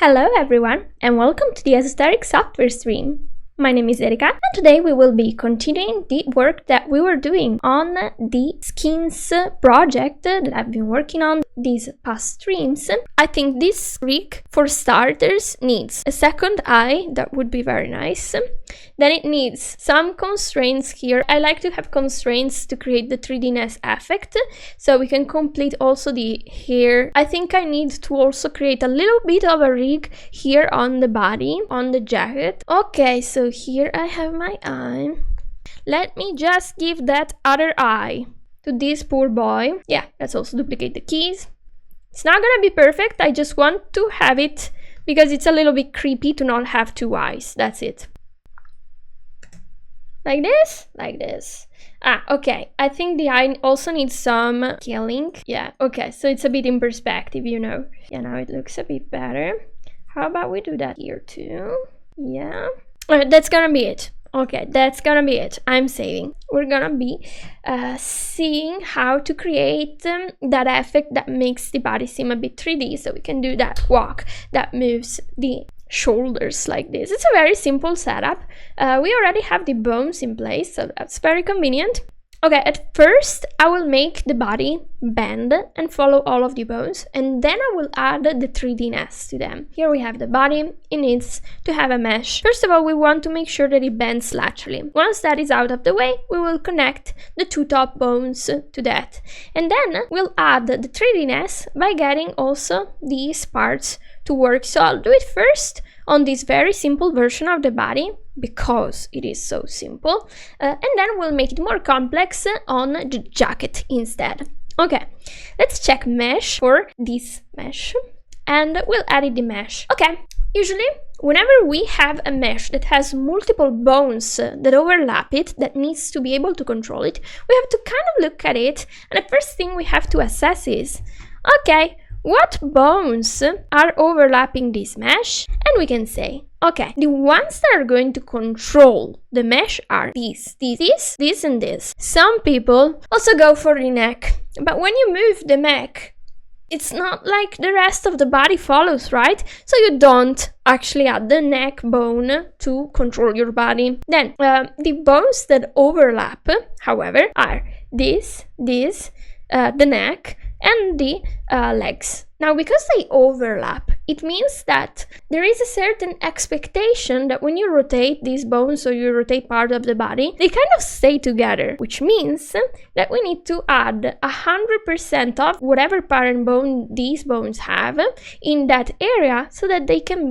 Hello everyone, and welcome to the Esoteric Software stream. My name is Erika, and today we will be continuing the work that we were doing on the skins project that I've been working on these past streams. I think this rig, for starters, needs a second eye. That would be very nice. Then it needs some constraints here. I like to have constraints to create the 3D-ness effect, so we can complete also the hair. I think I need to also create a little bit of a rig here on the body, on the jacket. Okay, so here I have my eye. Let me just give that other eye to this poor boy. Yeah, let's also duplicate the keys. It's not gonna be perfect, I just want to have it because it's a little bit creepy to not have two eyes. That's it. Like this, like this. Okay, I think the eye also needs some killing. Yeah, okay, so it's a bit in perspective, you know. Yeah, now it looks a bit better. How about we do that here too? Yeah. That's gonna be it. Okay, that's gonna be it. I'm saving. We're gonna be seeing how to create that effect that makes the body seem a bit 3D, so we can do that walk that moves the shoulders like this. It's a very simple setup. We already have the bones in place, so that's very convenient. Okay, at first I will make the body bend and follow all of the bones, and then I will add the 3D-ness to them. Here we have the body. It needs to have a mesh. First of all, we want to make sure that it bends laterally. Once that is out of the way, we will connect the two top bones to that. And then we'll add the 3D-ness by getting also these parts to work. So I'll do it first on this very simple version of the body, because it is so simple, and then we'll make it more complex on the jacket instead. Okay, let's check mesh for this mesh, and we'll edit the mesh. Okay, usually whenever we have a mesh that has multiple bones that overlap it, that needs to be able to control it, we have to kind of look at it, and the first thing we have to assess is, okay, what bones are overlapping this mesh? And we can say, okay, the ones that are going to control the mesh are these, and this. Some people also go for the neck, but when you move the neck, it's not like the rest of the body follows, right? So you don't actually add the neck bone to control your body. Then the bones that overlap, however, are this, the neck, and the legs. Now, because they overlap, it means that there is a certain expectation that when you rotate these bones, or you rotate part of the body, they kind of stay together, which means that we need to add 100% of whatever parent bone these bones have in that area, so that they can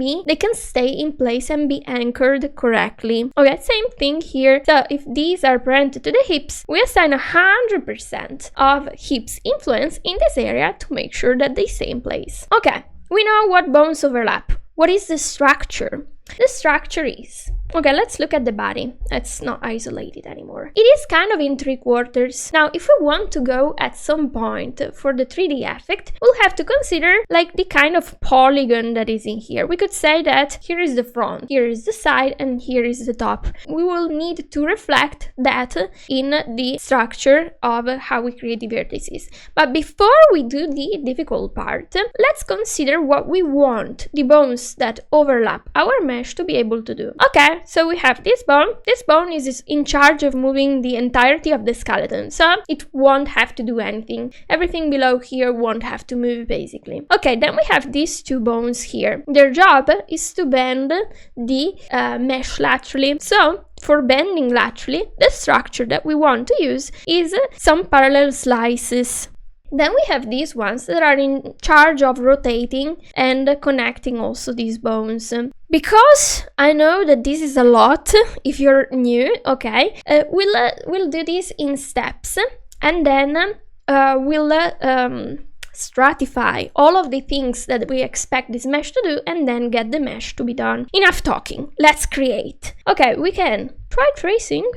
stay in place and be anchored correctly. Okay, same thing here. So if these are parented to the hips, we assign 100% of hips influence in this area to make sure that they stay in place. Okay, we know what bones overlap. What is the structure? The structure is, okay, let's look at the body. It's not isolated anymore. It is kind of in 3/4. Now, if we want to go at some point for the 3D effect, we'll have to consider like the kind of polygon that is in here. We could say that here is the front, here is the side, and here is the top. We will need to reflect that in the structure of how we create the vertices. But before we do the difficult part, let's consider what we want the bones that overlap our mesh to be able to do. Okay, so we have this bone. This bone is in charge of moving the entirety of the skeleton, so it won't have to do anything. Everything below here won't have to move, basically. Okay, then we have these two bones here. Their job is to bend the mesh laterally. So for bending laterally, the structure that we want to use is some parallel slices. Then we have these ones that are in charge of rotating and connecting also these bones. Because I know that this is a lot if you're new, okay, we'll do this in steps, and then we'll stratify all of the things that we expect this mesh to do, and then get the mesh to be done. Enough talking, let's create. Okay, we can try tracing.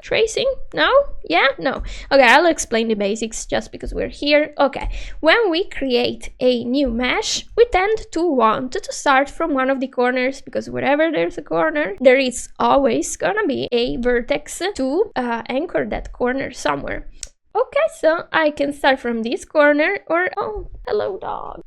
Tracing? No? Yeah? No. Okay, I'll explain the basics just because we're here. Okay, when we create a new mesh, we tend to want to start from one of the corners, because wherever there's a corner, there is always gonna be a vertex to anchor that corner somewhere. Okay, so I can start from this corner, or, oh, hello dog.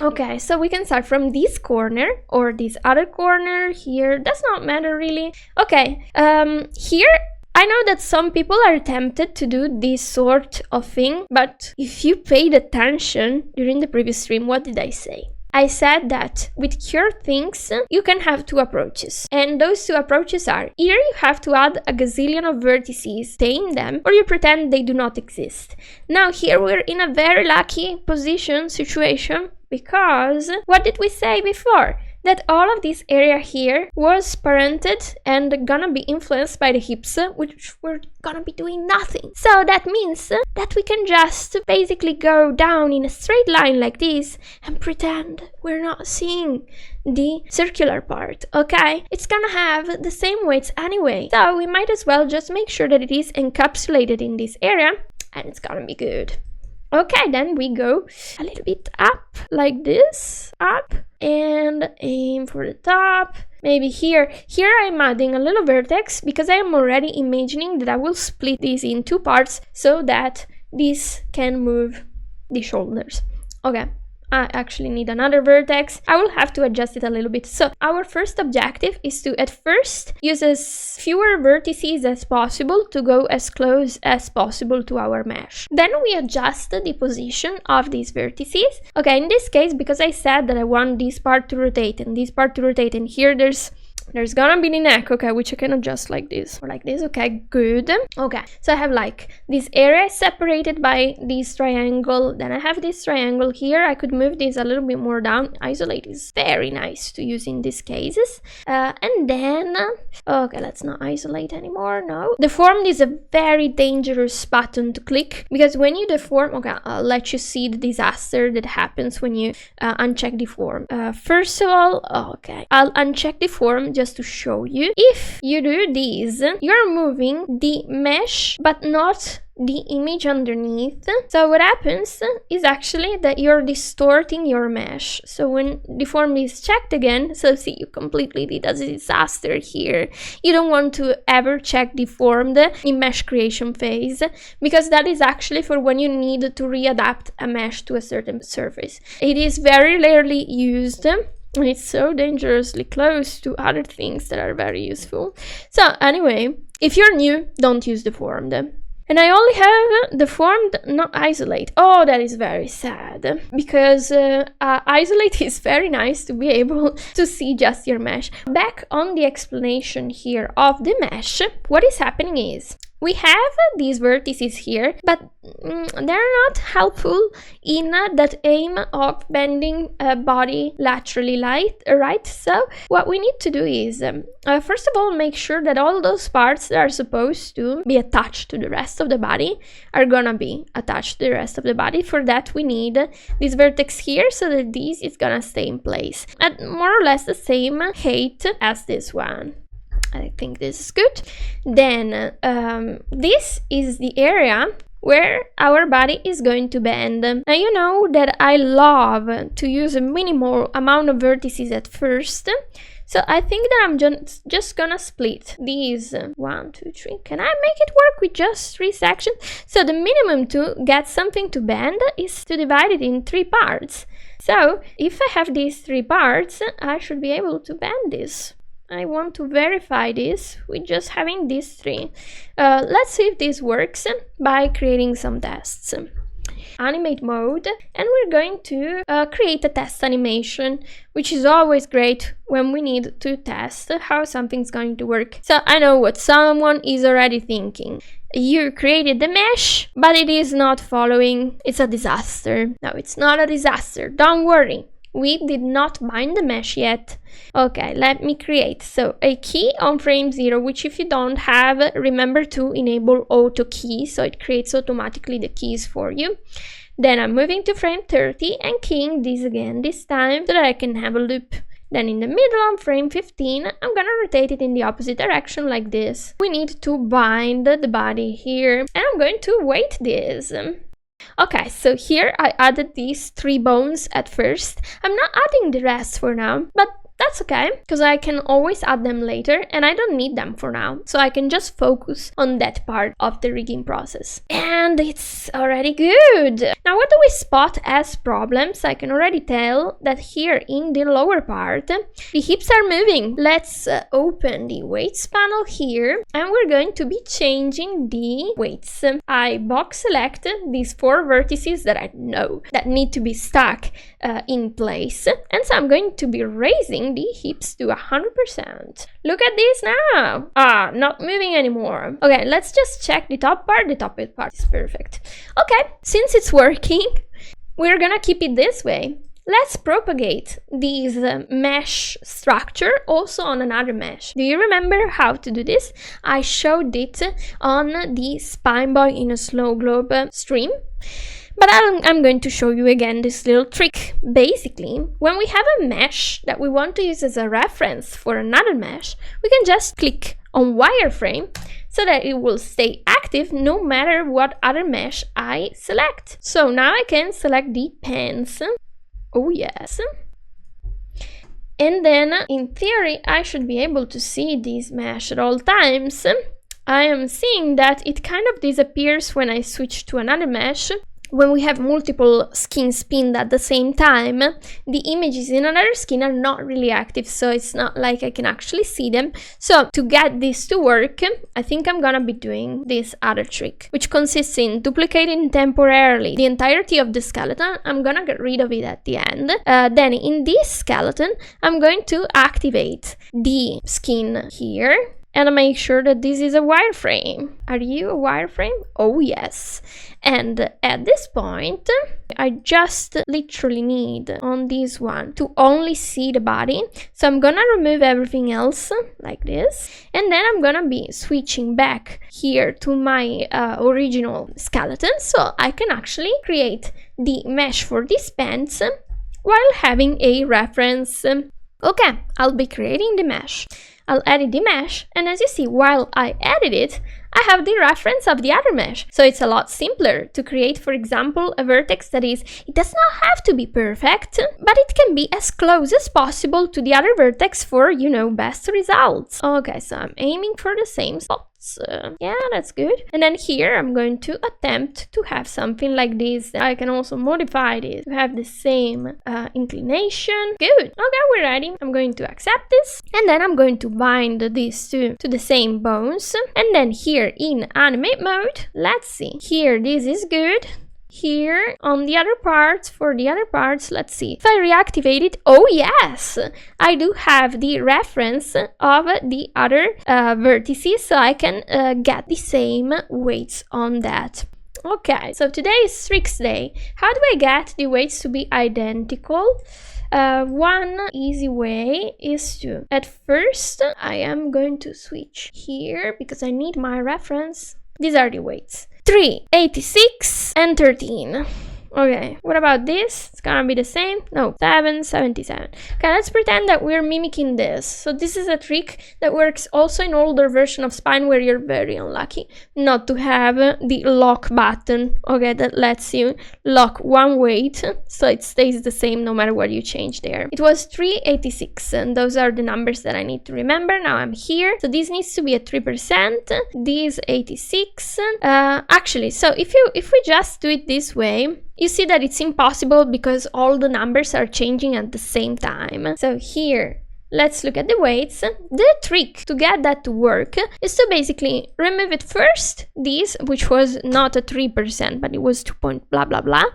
Okay, so we can start from this corner or this other corner here. Does not matter really. Okay, here I know that some people are tempted to do this sort of thing, but if you paid attention during the previous stream, what did I say? I said that with cured things, you can have two approaches. And those two approaches are, either you have to add a gazillion of vertices, tame them, or you pretend they do not exist. Now here we're in a very lucky situation, because what did we say before? That all of this area here was parented and gonna be influenced by the hips, which were gonna be doing nothing. So that means that we can just basically go down in a straight line like this and pretend we're not seeing the circular part, okay? It's gonna have the same weights anyway, so we might as well just make sure that it is encapsulated in this area, and it's gonna be good. Okay, then we go a little bit up like this, up, and aim for the top. Maybe here I'm adding a little vertex because I am already imagining that I will split this in two parts so that this can move the shoulders. Okay, I actually need another vertex. I will have to adjust it a little bit. So our first objective is to at first use as fewer vertices as possible to go as close as possible to our mesh. Then we adjust the position of these vertices. Okay, in this case, because I said that I want this part to rotate and this part to rotate, and here there's gonna be the neck, okay, which I can adjust like this or like this. Okay, good. Okay, so I have like this area separated by this triangle, then I have this triangle here. I could move this a little bit more down. Isolate is very nice to use in these cases. And then okay, let's not isolate anymore. No, deformed is a very dangerous button to click, because when you deform, okay, I'll let you see the disaster that happens when you uncheck deform. First of all, okay, I'll uncheck deform just to show you. If you do this, you're moving the mesh but not the image underneath. So what happens is actually that you're distorting your mesh. So when deform is checked again, so see, you completely did a disaster here. You don't want to ever check deformed in mesh creation phase, because that is actually for when you need to readapt a mesh to a certain surface. It is very rarely used, and it's so dangerously close to other things that are very useful. So anyway, if you're new, don't use deformed. And I only have deformed, not isolate. Oh, that is very sad, because isolate is very nice to be able to see just your mesh. Back on the explanation here of the mesh, what is happening is we have these vertices here, but they're not helpful in that aim of bending body laterally, right? So what we need to do is, first of all, make sure that all those parts that are supposed to be attached to the rest of the body are gonna be attached to the rest of the body. For that, we need this vertex here, so that this is gonna stay in place at more or less the same height as this one. I think this is good. Then this is the area where our body is going to bend. Now you know that I love to use a minimal amount of vertices at first, so I think that I'm just gonna split these 1, 2, 3. Can I make it work with just 3 sections? So the minimum to get something to bend is to divide it in 3 parts. So if I have these 3 parts, I should be able to bend this. I want to verify this with just having these 3. Let's see if this works by creating some tests. Animate mode, and we're going to create a test animation, which is always great when we need to test how something's going to work. So I know what someone is already thinking. You created the mesh, but it is not following. It's a disaster. No, it's not a disaster. Don't worry. We did not bind the mesh yet. Okay, let me create. So a key on frame 0, which if you don't have, remember to enable auto key, so it creates automatically the keys for you. Then I'm moving to frame 30 and keying this again, this time so that I can have a loop. Then in the middle on frame 15, I'm gonna rotate it in the opposite direction like this. We need to bind the body here, and I'm going to weight this. Okay, so here I added these 3 bones at first. I'm not adding the rest for now, but that's okay, because I can always add them later and I don't need them for now. So I can just focus on that part of the rigging process. And it's already good. Now what do we spot as problems? I can already tell that here in the lower part, the hips are moving. Let's open the weights panel here, and we're going to be changing the weights. I box select these 4 vertices that I know that need to be stuck in place, and so I'm going to be raising the hips to 100%. Look at this now. Not moving anymore. Okay, let's just check the top part. The top part is perfect. Okay, since it's working, we're gonna keep it this way. Let's propagate this mesh structure also on another mesh. Do you remember how to do this? I showed it on the Spine Boy in a Snow Globe stream. But I'm going to show you again this little trick. Basically, when we have a mesh that we want to use as a reference for another mesh, we can just click on wireframe so that it will stay active no matter what other mesh I select. So now I can select the pens. Oh yes. And then in theory I should be able to see this mesh at all times. I am seeing that it kind of disappears when I switch to another mesh. When we have multiple skins pinned at the same time, the images in another skin are not really active, so it's not like I can actually see them. So to get this to work, I think I'm gonna be doing this other trick, which consists in duplicating temporarily the entirety of the skeleton. I'm gonna get rid of it at the end. Then in this skeleton, I'm going to activate the skin here and make sure that this is a wireframe. Are you a wireframe? Oh yes. And at this point, I just literally need on this one to only see the body. So I'm gonna remove everything else like this. And then I'm gonna be switching back here to my original skeleton, so I can actually create the mesh for these pants while having a reference. Okay, I'll be creating the mesh. I'll edit the mesh, and as you see, while I edit it, I have the reference of the other mesh. So it's a lot simpler to create, for example, a vertex that is, it does not have to be perfect, but it can be as close as possible to the other vertex for, you know, best results. Okay, so I'm aiming for the same spots. Yeah, that's good. And then here I'm going to attempt to have something like this. I can also modify this to have the same inclination. Good. Okay, we're ready. I'm going to accept this, and then I'm going to bind these two to the same bones. And then here in animate mode, let's see. Here, this is good. Here on the other parts, for the other parts, let's see. If I reactivate it, oh yes, I do have the reference of the other vertices, so I can get the same weights on that. Okay, so today is Tricks Day. How do I get the weights to be identical? One easy way is to, at first, I am going to switch here because I need my reference. These are the weights. 3, 86, and 13. Okay, what about this? It's gonna be the same? No, 7, 77. Okay, let's pretend that we're mimicking this. So this is a trick that works also in older version of Spine where you're very unlucky not to have the lock button, okay, that lets you lock one weight so it stays the same no matter what you change there. It was 386, and those are the numbers that I need to remember. Now I'm here, so this needs to be at 3%. This 86. Actually, so if we just do it this way, you see that it's impossible because all the numbers are changing at the same time. So here, let's look at the weights. The trick to get that to work is to basically remove it first, this, which was not a 3%, but it was 2 point blah blah blah.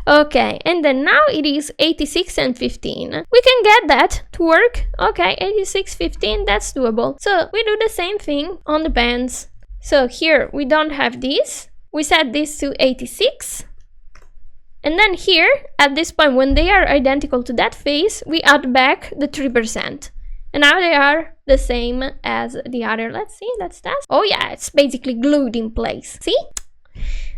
Okay, and then now it is 86 and 15. We can get that to work. Okay, 86, 15, that's doable. So we do the same thing on the bands. So here we don't have this. We set this to 86. And then here, at this point, when they are identical to that face, we add back the 3%. And now they are the same as the other. Let's see, let's test. Oh yeah, it's basically glued in place. See?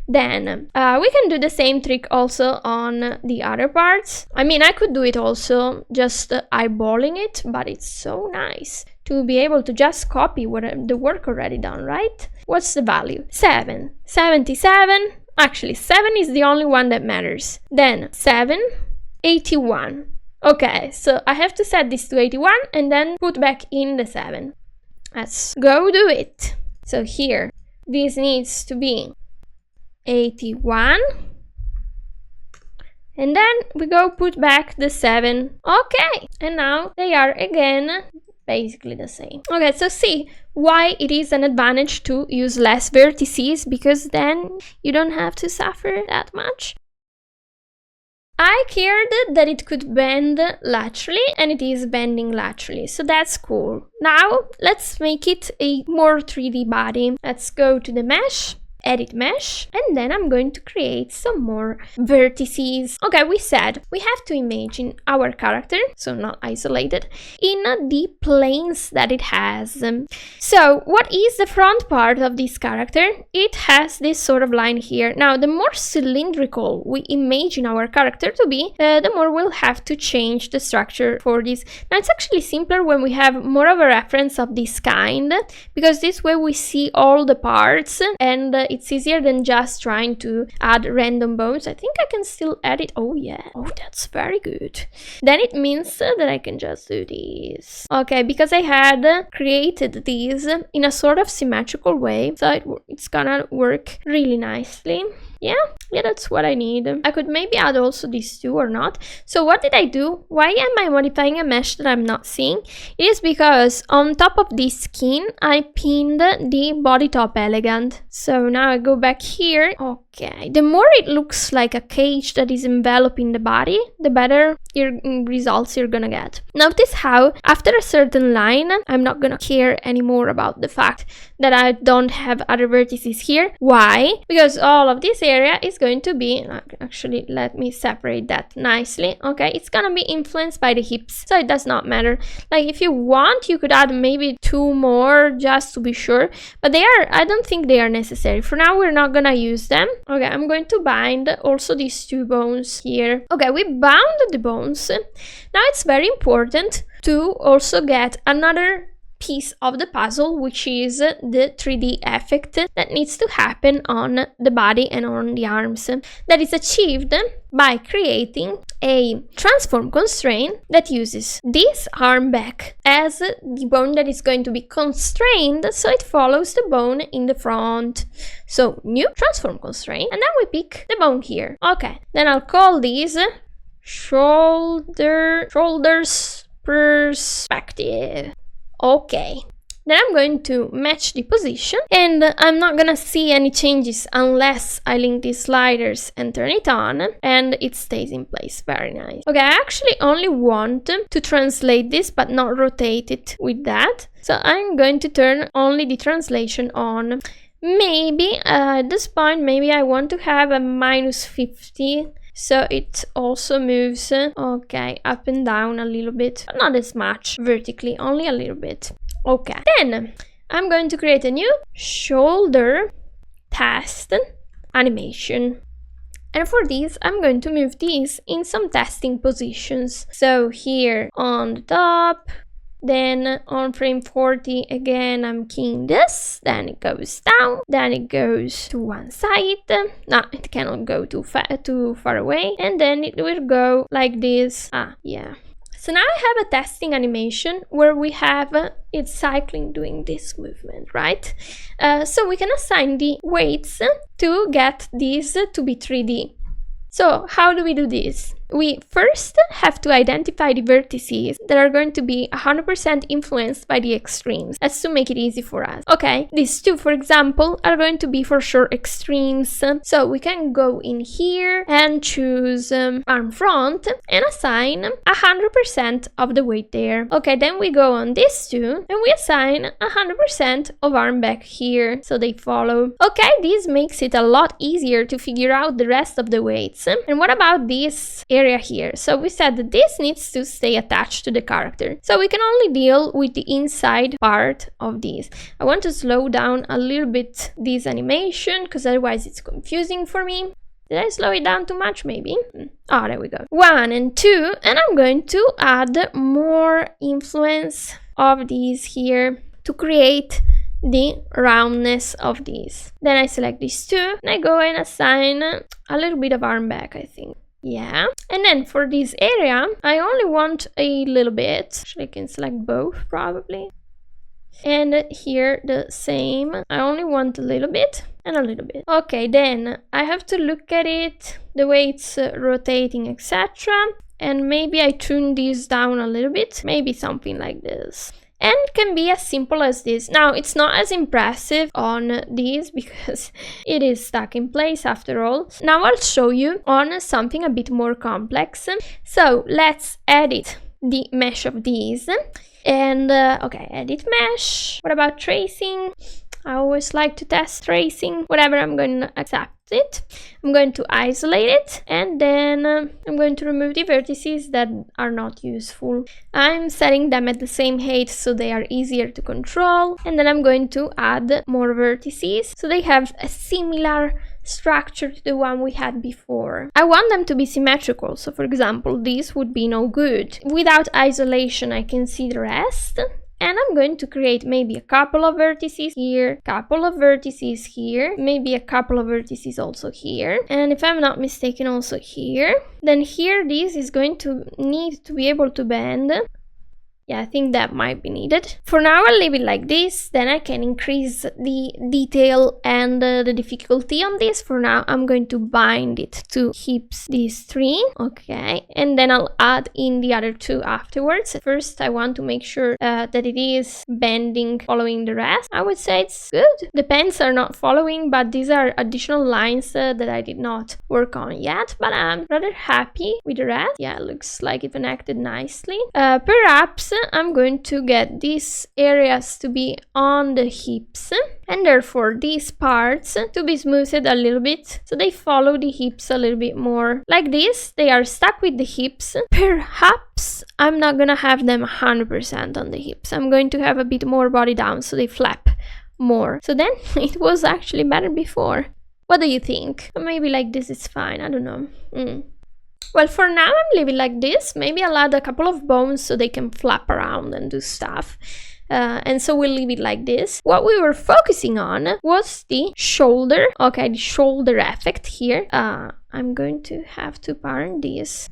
Then we can do the same trick also on the other parts. I mean, I could do it also just eyeballing it, but it's so nice to be able to just copy what the work already done, right? What's the value? 7, 77. Actually, 7 is the only one that matters. Then 7, 81. Okay, so I have to set this to 81 and then put back in the 7. Let's go do it. So here, this needs to be 81. And then we go put back the 7. Okay, and now they are again basically the same. Okay, so see why it is an advantage to use less vertices, because then you don't have to suffer that much. I cared that it could bend laterally, and it is bending laterally, so that's cool. Now let's make it a more 3D body. Let's go to the mesh, edit mesh, and then I'm going to create some more vertices. Okay, we said we have to imagine our character, so not isolated, in the planes that it has. So what is the front part of this character? It has this sort of line here. Now, the more cylindrical we imagine our character to be, the more we'll have to change the structure for this. Now, it's actually simpler when we have more of a reference of this kind, because this way we see all the parts, and it's easier than just trying to add random bones. I think I can still edit. Oh yeah. Oh, that's very good. Then it means that I can just do this. Okay, because I had created these in a sort of symmetrical way, so it's gonna work really nicely. Yeah, that's what I need. I could maybe add also these two or not. So what did I do? Why am I modifying a mesh that I'm not seeing? It is because on top of this skin, I pinned the body top elegant. So now I go back here. Okay, the more it looks like a cage that is enveloping the body, the better results you're gonna get. Notice how after a certain line, I'm not gonna care anymore about the fact that I don't have other vertices here. Why? Because all of this area is going to be, actually let me separate that nicely. Okay, it's gonna be influenced by the hips, so it does not matter. Like if you want, you could add maybe 2 more just to be sure, but I don't think they are necessary. For now, we're not gonna use them. Okay, I'm going to bind also these 2 bones here. Okay, we bound the bones. Now it's very important to also get another piece of the puzzle, which is the 3D effect that needs to happen on the body and on the arms. That is achieved by creating a transform constraint that uses this arm back as the bone that is going to be constrained, so it follows the bone in the front. So new transform constraint, and then we pick the bone here. Okay, then I'll call these shoulders perspective. Okay, then I'm going to match the position, and I'm not gonna see any changes unless I link these sliders and turn it on, and it stays in place. Very nice. Okay, I actually only want to translate this but not rotate it with that, so I'm going to turn only the translation on. Maybe at this point, maybe I want to have a -50, so it also moves, okay, up and down a little bit, but not as much vertically, only a little bit. Okay, then I'm going to create a new shoulder test animation. And for this, I'm going to move these in some testing positions. So here on the top, then on frame 40 again, I'm keying this, then it goes down, then it goes to one side. No, it cannot go too far away, and then it will go like this. Yeah. So now I have a testing animation where we have it cycling doing this movement, right? So we can assign the weights to get these to be 3D. So how do we do this? We first have to identify the vertices that are going to be 100% influenced by the extremes. That's to make it easy for us. Okay, these 2, for example, are going to be for sure extremes. So we can go in here and choose arm front and assign 100% of the weight there. Okay, then we go on these 2 and we assign 100% of arm back here, so they follow. Okay, this makes it a lot easier to figure out the rest of the weights. And what about this area here? So we said that this needs to stay attached to the character, so we can only deal with the inside part of this. I want to slow down a little bit this animation because otherwise it's confusing for me. Did I slow it down too much maybe? Oh, there we go. 1 and 2, and I'm going to add more influence of these here to create the roundness of these. Then I select these 2 and I go and assign a little bit of arm back, I think. Yeah, and then for this area, I only want a little bit. Actually, I can select both probably. And here the same. I only want a little bit and a little bit. Okay, then I have to look at it, the way it's rotating, etc. And maybe I tune this down a little bit, maybe something like this. And it can be as simple as this. Now, it's not as impressive on this because it is stuck in place after all. Now I'll show you on something a bit more complex. So let's edit the mesh of these. And okay, edit mesh. What about tracing? I always like to test tracing. Whatever, I'm going to accept it. I'm going to isolate it, and then I'm going to remove the vertices that are not useful. I'm setting them at the same height so they are easier to control, and then I'm going to add more vertices so they have a similar structure to the one we had before. I want them to be symmetrical, so for example this would be no good. Without isolation I can see the rest. And I'm going to create maybe a couple of vertices here, couple of vertices here, maybe a couple of vertices also here, and if I'm not mistaken also here. Then here this is going to need to be able to bend. Yeah, I think that might be needed. For now, I'll leave it like this. Then I can increase the detail and the difficulty on this. For now, I'm going to bind it to hips, these three. Okay, and then I'll add in the other two afterwards. First, I want to make sure that it is bending following the rest. I would say it's good. The pens are not following, but these are additional lines that I did not work on yet. But I'm rather happy with the rest. Yeah, it looks like it connected nicely. Perhaps I'm going to get these areas to be on the hips, and therefore these parts to be smoothed a little bit so they follow the hips a little bit more. Like this, they are stuck with the hips. Perhaps I'm not gonna have them 100% on the hips. I'm going to have a bit more body down so they flap more. So then it was actually better before. What do you think? Or maybe like this is fine, I don't know. Well, for now I'm leaving like this. Maybe I'll add a couple of bones so they can flap around and do stuff. And so we'll leave it like this. What we were focusing on was the shoulder. Okay, the shoulder effect here. I'm going to have to parent this.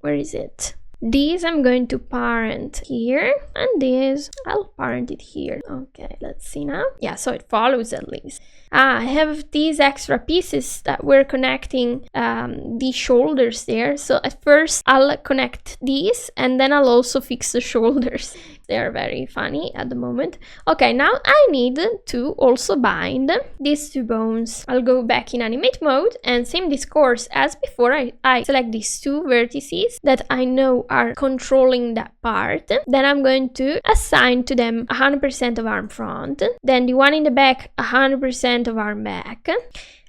Where is it? These I'm going to parent here, and this I'll parent it here. Okay, let's see now. Yeah, so it follows at least. I have these extra pieces that we're connecting the shoulders there. So at first I'll connect these, and then I'll also fix the shoulders. They're very funny at the moment. Okay, now I need to also bind these two bones. I'll go back in animate mode, and same this course as before. I select these two vertices that I know are controlling that part. Then I'm going to assign to them 100% of arm front. Then the one in the back, 100% of arm back.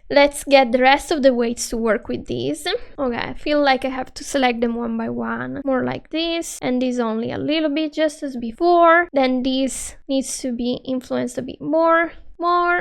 Let's get the rest of the weights to work with these. Okay, I feel like I have to select them one by one. More like this, and this only a little bit, just as before. Then this needs to be influenced a bit more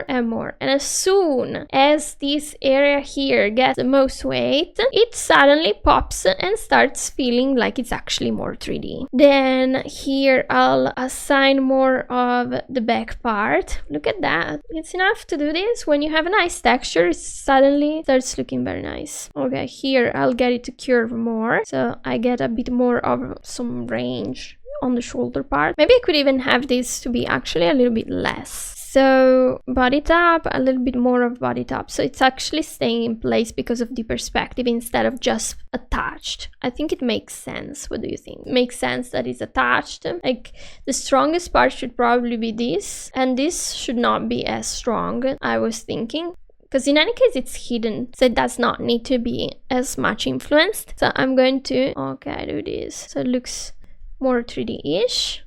and more. And as soon as this area here gets the most weight, it suddenly pops and starts feeling like it's actually more 3D. Then here I'll assign more of the back part. Look at that. It's enough to do this. When you have a nice texture, it suddenly starts looking very nice. Okay, here I'll get it to curve more, so I get a bit more of some range on the shoulder part. Maybe I could even have this to be actually a little bit less. So body top, a little bit more of body top. So it's actually staying in place because of the perspective instead of just attached. I think it makes sense. What do you think? It makes sense that it's attached. Like the strongest part should probably be this, and this should not be as strong, I was thinking. Because in any case it's hidden, so it does not need to be as much influenced. So I'm going to, okay, do this. So it looks more 3D-ish.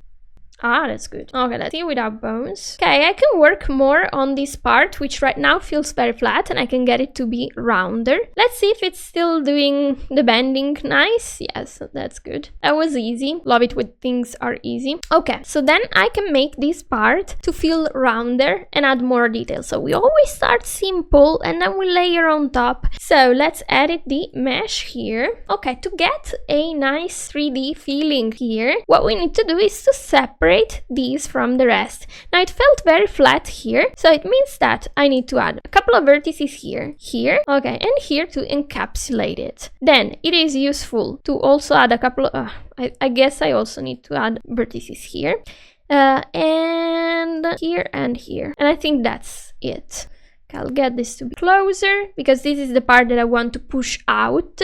Ah, that's good. Okay, let's see without bones. Okay, I can work more on this part, which right now feels very flat, and I can get it to be rounder. Let's see if it's still doing the bending nice. Yes, that's good. That was easy. Love it when things are easy. Okay, so then I can make this part to feel rounder and add more detail. So we always start simple and then we layer on top. So let's edit the mesh here. Okay, to get a nice 3D feeling here, what we need to do is to separate separate these from the rest. Now it felt very flat here, so it means that I need to add a couple of vertices here, okay, and here to encapsulate it. Then it is useful to also add a couple of, I guess I also need to add vertices here, and here and here. And I think that's it. Okay, I'll get this to be closer, because this is the part that I want to push out.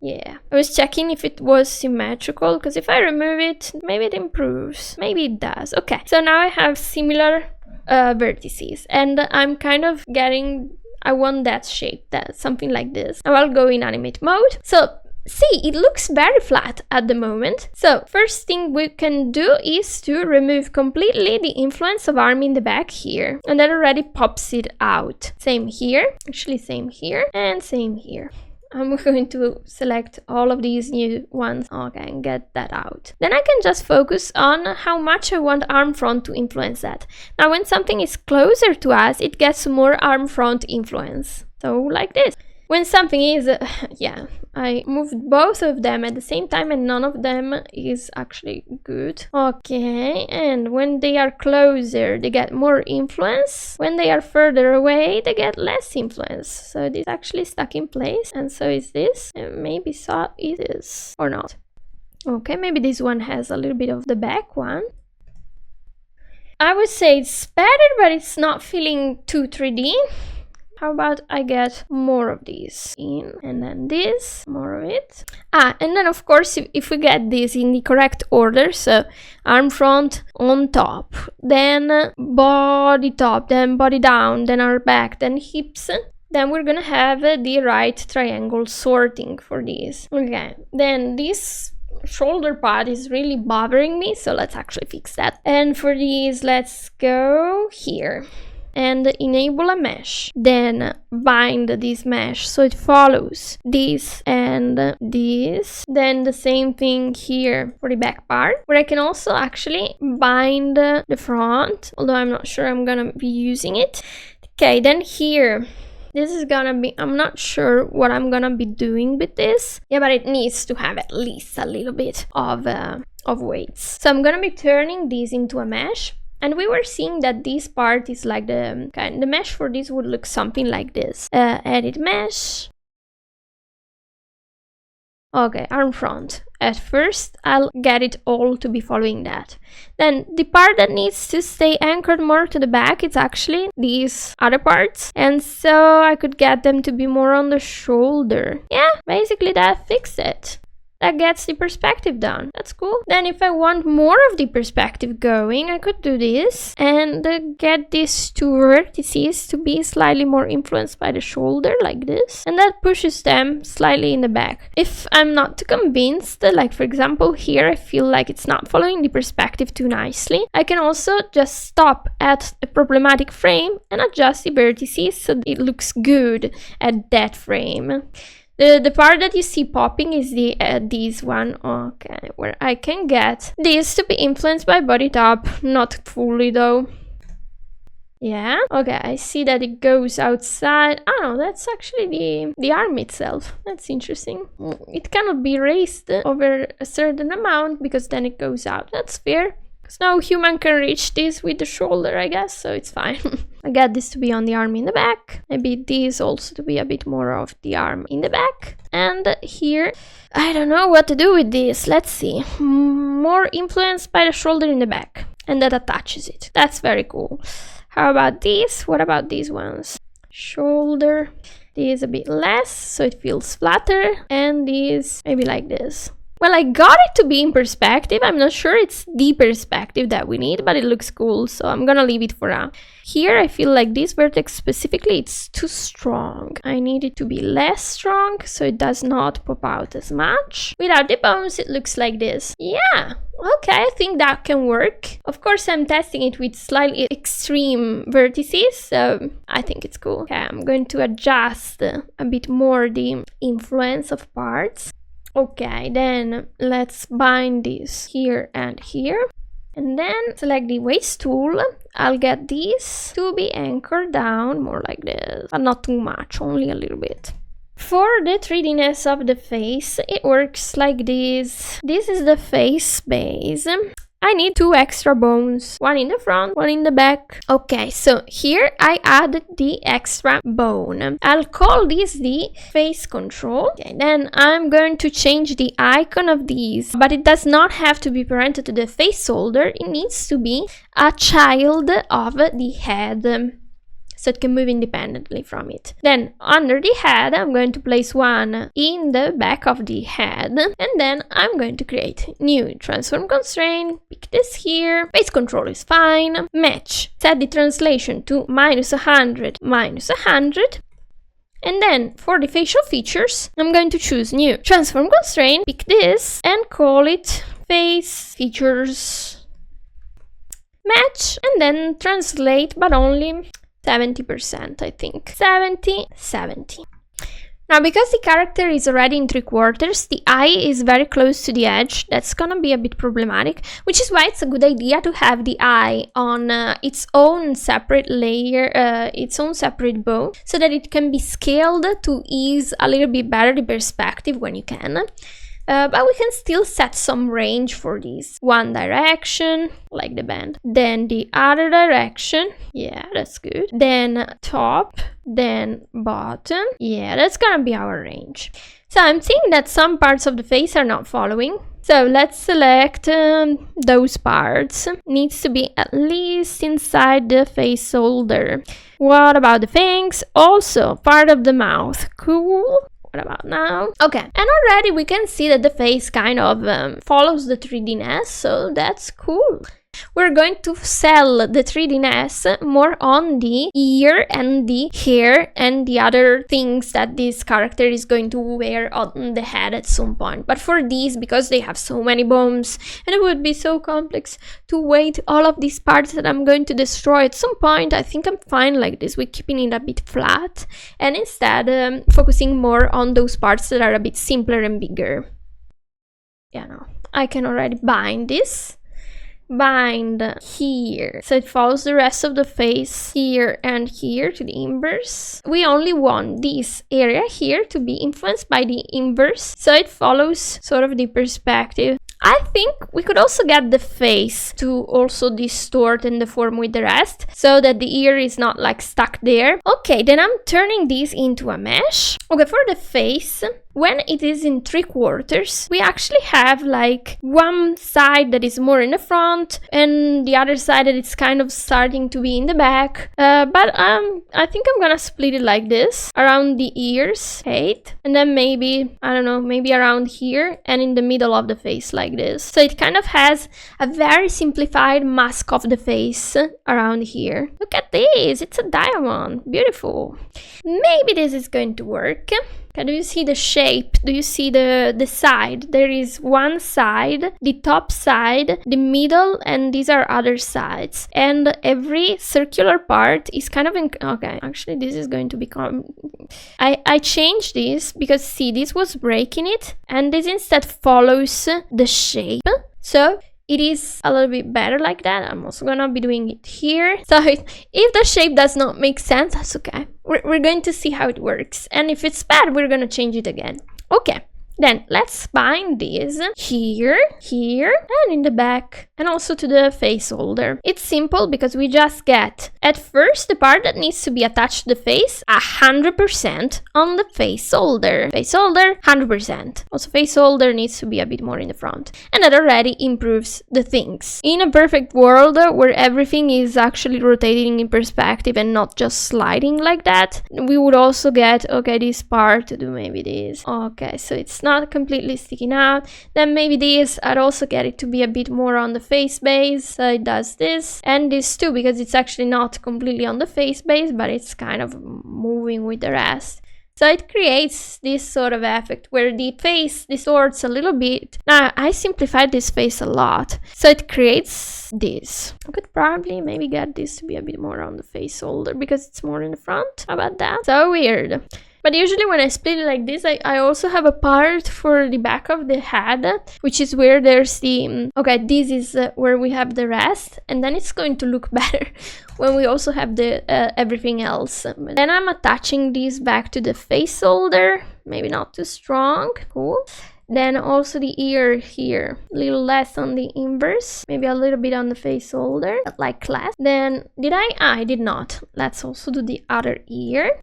Yeah, I was checking if it was symmetrical, because if I remove it, maybe it improves. Maybe it does. Okay, so now I have similar vertices, and I'm kind of getting, I want that shape, that something like this. Now I'll go in animate mode. So see, it looks very flat at the moment. So first thing we can do is to remove completely the influence of arm in the back here, and that already pops it out. Same here, actually same here, and same here. I'm going to select all of these new ones, okay, and get that out. Then I can just focus on how much I want arm front to influence that. Now when something is closer to us, it gets more arm front influence. So like this. When something is, yeah, I moved both of them at the same time and none of them is actually good. Okay, and when they are closer, they get more influence. When they are further away, they get less influence. So this actually stuck in place, and so is this. And maybe so it is, or not. Okay, maybe this one has a little bit of the back one. I would say it's better, but it's not feeling too 3D. How about I get more of these in, and then this, more of it. And then of course, if we get this in the correct order, so arm front on top, then body top, then body down, then our back, then hips, then we're gonna have the right triangle sorting for these. Okay, then this shoulder part is really bothering me, so let's actually fix that. And for these, let's go here and enable a mesh, then bind this mesh so it follows this and this. Then the same thing here for the back part, where I can also actually bind the front, although I'm not sure I'm gonna be using it. Okay, then here, this is gonna be, I'm not sure what I'm gonna be doing with this. Yeah, but it needs to have at least a little bit of weights. So I'm gonna be turning this into a mesh. And we were seeing that this part is like the mesh for this would look something like this. Edit mesh. Okay, arm front. At first, I'll get it all to be following that. Then the part that needs to stay anchored more to the back, it's actually these other parts. And so I could get them to be more on the shoulder. Yeah, basically that fixed it. That gets the perspective down. That's cool. Then if I want more of the perspective going, I could do this and get these two vertices to be slightly more influenced by the shoulder, like this. And that pushes them slightly in the back. If I'm not too convinced, like for example here, I feel like it's not following the perspective too nicely, I can also just stop at a problematic frame and adjust the vertices so it looks good at that frame. The part that you see popping is the this one, okay, where I can get this to be influenced by body top, not fully though. Yeah, okay, I see that it goes outside. Oh, that's actually the arm itself. That's interesting. It cannot be raised over a certain amount because then it goes out. That's fair. Because no human can reach this with the shoulder, I guess, so it's fine. I get this to be on the arm in the back. Maybe this also to be a bit more of the arm in the back. And here, I don't know what to do with this. Let's see. More influenced by the shoulder in the back. And that attaches it. That's very cool. How about these? What about these ones? Shoulder. This a bit less, so it feels flatter. And these maybe like this. Well, I got it to be in perspective. I'm not sure it's the perspective that we need, but it looks cool, so I'm gonna leave it for now. Here, I feel like this vertex specifically, it's too strong. I need it to be less strong, so it does not pop out as much. Without the bones, it looks like this. Yeah, okay, I think that can work. Of course, I'm testing it with slightly extreme vertices, so I think it's cool. Okay, I'm going to adjust a bit more the influence of parts. Okay, then let's bind this here and here. And then select the waist tool. I'll get these to be anchored down more like this, but not too much, only a little bit. For the 3D-ness of the face, it works like this. This is the face base. I need 2 extra bones, one in the front, one in the back. Okay, so here I added the extra bone. I'll call this the face control. Okay, then I'm going to change the icon of these, but it does not have to be parented to the face holder. It needs to be a child of the head, so it can move independently from it. Then under the head, I'm going to place one in the back of the head, and then I'm going to create new transform constraint, pick this here, face control is fine, match, set the translation to -100, -100, and then for the facial features, I'm going to choose new transform constraint, pick this, and call it face features, match, and then translate, but only 70%, I think. 70, 70. Now, because the character is already in 3/4, the eye is very close to the edge. That's gonna be a bit problematic, which is why it's a good idea to have the eye on its own separate layer, its own separate bow, so that it can be scaled to ease a little bit better the perspective when you can. But we can still set some range for this. One direction, like the band. Then the other direction. Yeah, that's good. Then top, then bottom. Yeah, that's gonna be our range. So I'm seeing that some parts of the face are not following. So let's select those parts. Needs to be at least inside the face holder. What about the fangs? Also part of the mouth. Cool. What about now? Okay, and already we can see that the face kind of follows the 3D-ness, so that's cool. We're going to sell the 3D-ness more on the ear and the hair and the other things that this character is going to wear on the head at some point. But for these, because they have so many bones, and it would be so complex to weight all of these parts that I'm going to destroy at some point, I think I'm fine like this. We're keeping it a bit flat and instead focusing more on those parts that are a bit simpler and bigger. Yeah, no, I can already bind this. Bind here, so it follows the rest of the face here and here to the inverse. We only want this area here to be influenced by the inverse, so it follows sort of the perspective. I think we could also get the face to also distort and deform with the rest, so that the ear is not like stuck there. Okay, then I'm turning this into a mesh. Okay, for the face, when it is in 3/4, we actually have like one side that is more in the front and the other side that is kind of starting to be in the back. But I think I'm gonna split it like this, around the ears, 8, and then maybe, I don't know, maybe around here and in the middle of the face like this. So it kind of has a very simplified mask of the face around here. Look at this, it's a diamond, beautiful. Maybe this is going to work. Okay, do you see the shape? Do you see the side? There is one side, the top side, the middle, and these are other sides. And every circular part is kind of okay, actually this is going to become... I changed this because, see, this was breaking it, and this instead follows the shape. So it is a little bit better like that. I'm also gonna be doing it here. So if the shape does not make sense, that's okay. We're going to see how it works. And if it's bad, we're gonna change it again. Okay. Then let's bind this here, here, and in the back, and also to the face holder. It's simple because we just get, at first, the part that needs to be attached to the face, 100% on the face holder. Face holder, 100%. Also, face holder needs to be a bit more in the front. And that already improves the things. In a perfect world where everything is actually rotating in perspective and not just sliding like that, we would also get, okay, this part to do maybe this. Okay, so it's not completely sticking out. Then maybe this, I'd also get it to be a bit more on the face base, so it does this, and this too, because it's actually not completely on the face base, but it's kind of moving with the rest. So it creates this sort of effect where the face distorts a little bit. Now, I simplified this face a lot, so it creates this. I could probably maybe get this to be a bit more on the face holder because it's more in the front. How about that? So weird. But usually when I split it like this, I also have a part for the back of the head, which is where there's the... Okay, this is where we have the rest, and then it's going to look better when we also have the everything else. Then I'm attaching this back to the face holder, maybe not too strong. Cool. Then also the ear here, a little less on the inverse, maybe a little bit on the face shoulder, like less. Then did I? I did not. Let's also do the other ear.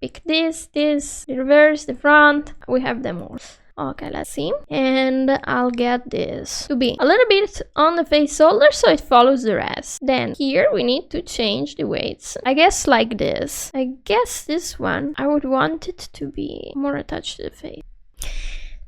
Pick this, the reverse, the front. We have them all. Okay, let's see. And I'll get this to be a little bit on the face shoulder so it follows the rest. Then here we need to change the weights. I guess like this. I guess this one, I would want it to be more attached to the face.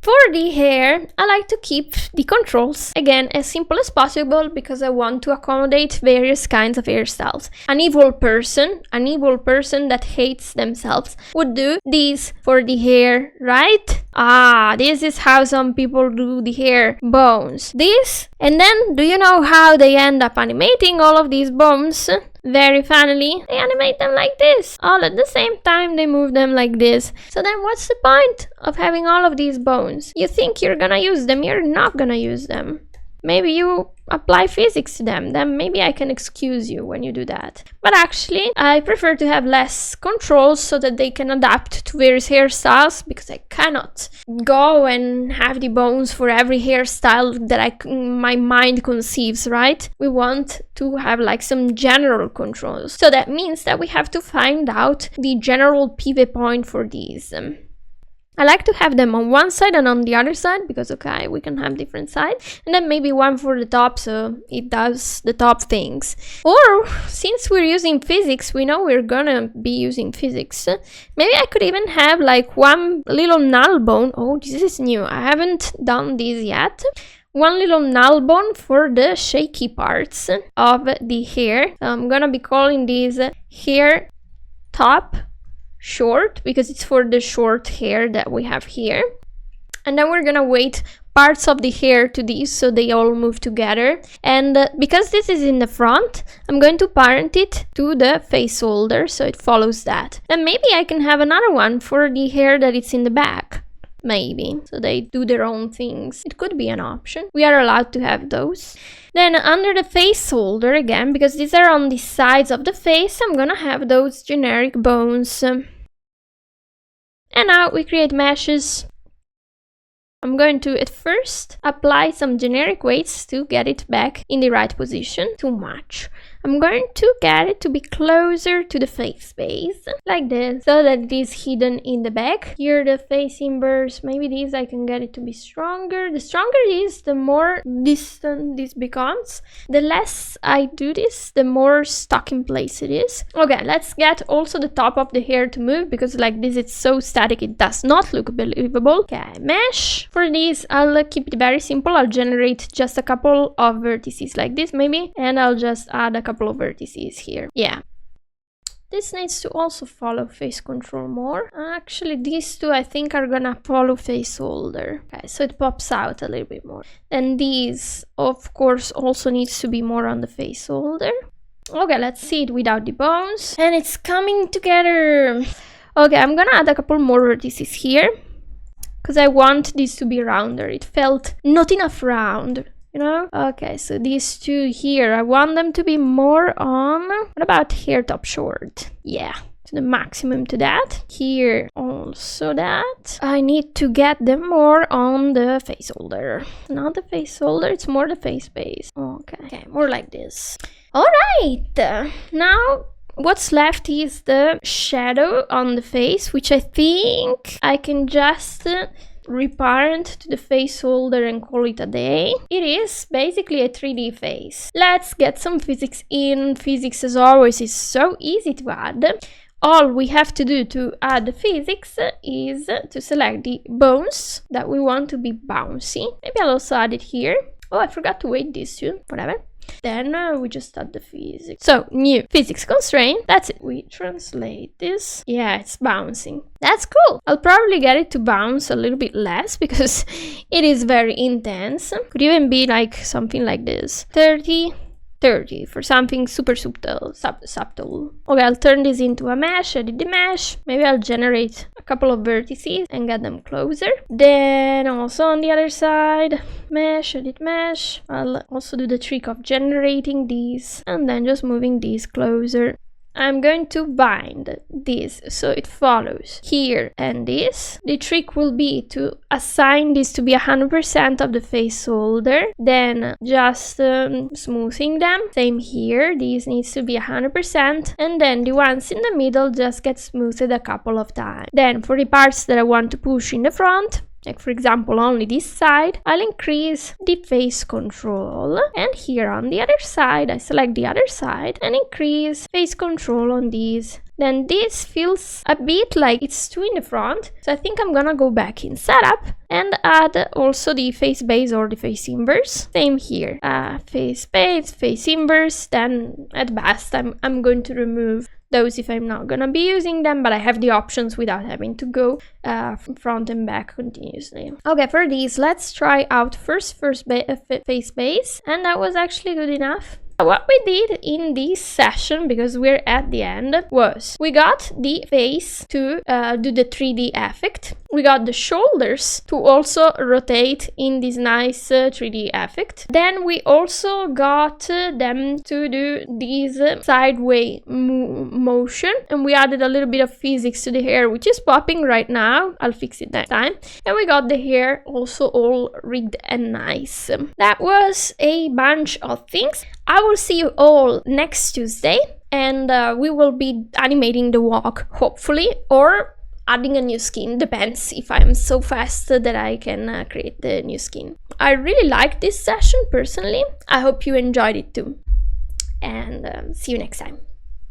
For the hair, I like to keep the controls, again, as simple as possible because I want to accommodate various kinds of hairstyles. An evil person that hates themselves would do this for the hair, right? Ah, this is how some people do the hair bones. This, and then do you know how they end up animating all of these bones? Very funnily, they animate them like this. All at the same time, they move them like this. So then what's the point of having all of these bones? You think you're gonna use them, you're not gonna use them. Maybe you apply physics to them, then maybe I can excuse you when you do that. But actually, I prefer to have less controls so that they can adapt to various hairstyles, because I cannot go and have the bones for every hairstyle that my mind conceives, right? We want to have like some general controls. So that means that we have to find out the general pivot point for these. I like to have them on one side and on the other side because, okay, we can have different sides. And then maybe one for the top so it does the top things. Or, since we're using physics, we know we're gonna be using physics. Maybe I could even have like one little null bone. Oh, this is new. I haven't done this yet. One little null bone for the shaky parts of the hair. So I'm gonna be calling these hair top short because it's for the short hair that we have here. And then we're gonna weight parts of the hair to these so they all move together. And because this is in the front, I'm going to parent it to the face shoulder so it follows that. And maybe I can have another one for the hair that it's in the back. Maybe. So they do their own things. It could be an option. We are allowed to have those. Then under the face shoulder again, because these are on the sides of the face, I'm gonna have those generic bones. And now we create meshes. I'm going to, at first, apply some generic weights to get it back in the right position to match. I'm going to get it to be closer to the face space, like this, so that it is hidden in the back. Here the face inverse, maybe this I can get it to be stronger. The stronger it is, the more distant this becomes. The less I do this, the more stuck in place it is. Okay, let's get also the top of the hair to move, because like this it's so static it does not look believable. Okay, mesh. For this, I'll keep it very simple. I'll generate just a couple of vertices like this maybe, and I'll just add a couple of vertices here. Yeah. This needs to also follow face control more. Actually, these two I think are gonna follow face shoulder. Okay, so it pops out a little bit more. And these, of course, also needs to be more on the face shoulder. Okay, let's see it without the bones. And it's coming together. Okay, I'm gonna add a couple more vertices here, because I want this to be rounder. It felt not enough round, you know? Okay, so these two here, I want them to be more on... What about hair top short? Yeah, to the maximum to that. Here, also that. I need to get them more on the face shoulder. Not the face shoulder, it's more the face base. Okay, more like this. Alright, now... what's left is the shadow on the face, which I think I can just reparent to the face shoulder and call it a day. It is basically a 3D face. Let's get some physics in. Physics, as always, is so easy to add. All we have to do to add the physics is to select the bones that we want to be bouncy. Maybe I'll also add it here. Oh, I forgot to weight this too. Whatever. Then we just add the physics. So, new physics constraint. That's it. We translate this. Yeah, it's bouncing. That's cool. I'll probably get it to bounce a little bit less because it is very intense. Could even be like something like this. 30, 30 for something super subtle. Okay, I'll turn this into a mesh, edit the mesh. Maybe I'll generate a couple of vertices and get them closer. Then also on the other side, mesh, edit mesh. I'll also do the trick of generating these and then just moving these closer. I'm going to bind this so it follows here and this. The trick will be to assign this to be 100% of the face holder, then just smoothing them. Same here, this needs to be 100%, and then the ones in the middle just get smoothed a couple of times. Then for the parts that I want to push in the front, like for example only this side, I'll increase the face control, and here on the other side I select the other side and increase face control on these. Then this feels a bit like it's too in the front, so I think I'm gonna go back in setup and add also the face base or the face inverse. Same here, face base, face inverse, then at best I'm going to remove those if I'm not gonna be using them, but I have the options without having to go front and back continuously. Okay, for these, let's try out first face base, and that was actually good enough. What we did in this session, because we're at the end, was we got the face to do the 3D effect. We got the shoulders to also rotate in this nice 3D effect. Then we also got them to do this sideways motion, and we added a little bit of physics to the hair, which is popping right now. I'll fix it next time. And we got the hair also all rigged and nice. That was a bunch of things. I will see you all next Tuesday, and we will be animating the walk, hopefully, or adding a new skin. Depends if I'm so fast that I can create the new skin. I really liked this session personally. I hope you enjoyed it too, and see you next time.